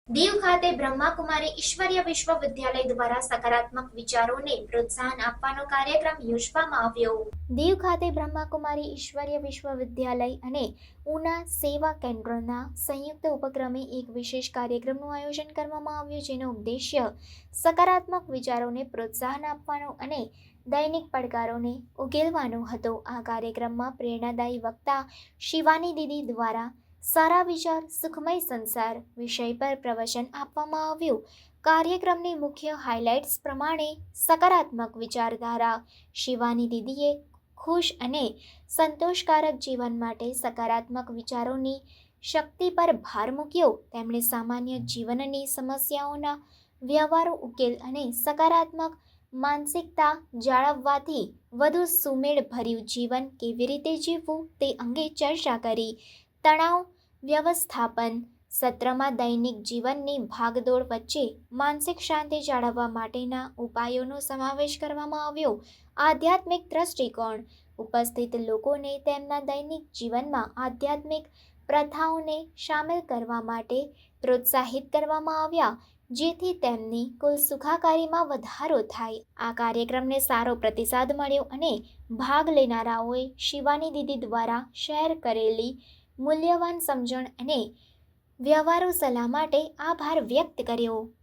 દીવ ખાતે બ્રહ્માકુમારી ઈશ્વરીય વિશ્વવિદ્યાલય દ્વારા સકારાત્મક વિચારોને પ્રોત્સાહન આપવાનો કાર્યક્રમ યોજવામાં આવ્યો। દીવ ખાતે બ્રહ્માકુમારી ઈશ્વરીય વિશ્વવિદ્યાલય અને ઉના સેવા કેન્દ્રના સંયુક્ત ઉપક્રમે એક વિશેષ કાર્યક્રમનું આયોજન કરવામાં આવ્યું, જેનો ઉદ્દેશ્ય સકારાત્મક વિચારોને પ્રોત્સાહન આપવાનો અને દૈનિક પડકારોને ઉકેલવાનો હતો। આ કાર્યક્રમમાં પ્રેરણાદાયી વક્તા શિવાની દીદી દ્વારા સારા વિચાર સુખમય સંસાર વિષય પર પ્રવચન આપવામાં આવ્યું। કાર્યક્રમની મુખ્ય હાઇલાઇટ્સ પ્રમાણે સકારાત્મક વિચારધારા। શિવાની દીદીએ ખુશ અને સંતોષકારક જીવન માટે સકારાત્મક વિચારોની શક્તિ પર ભાર મૂક્યો। તેમણે સામાન્ય જીવનની સમસ્યાઓના વ્યવહારુ ઉકેલ અને સકારાત્મક માનસિકતા જાળવવાથી વધુ સુમેળભર્યું જીવન કેવી રીતે જીવવું તે અંગે ચર્ચા કરી। તણાવ વ્યવસ્થાપન સત્રમાં દૈનિક જીવનની ભાગદોડ વચ્ચે માનસિક શાંતિ જાળવવા માટેના ઉપાયોનો સમાવેશ કરવામાં આવ્યો। આધ્યાત્મિક દ્રષ્ટિકોણ ઉપસ્થિત લોકોને તેમના દૈનિક જીવનમાં આધ્યાત્મિક પ્રથાઓને સામેલ કરવા માટે પ્રોત્સાહિત કરવામાં આવ્યા, જેથી તેમની કુલ સુખાકારીમાં વધારો થાય। આ કાર્યક્રમને સારો પ્રતિસાદ મળ્યો અને ભાગ લેનારાઓએ શિવાની દીદી દ્વારા શેર કરેલી મૂલ્યવાન સમજણ અને વ્યવહારુ સલાહ માટે આભાર વ્યક્ત કર્યો।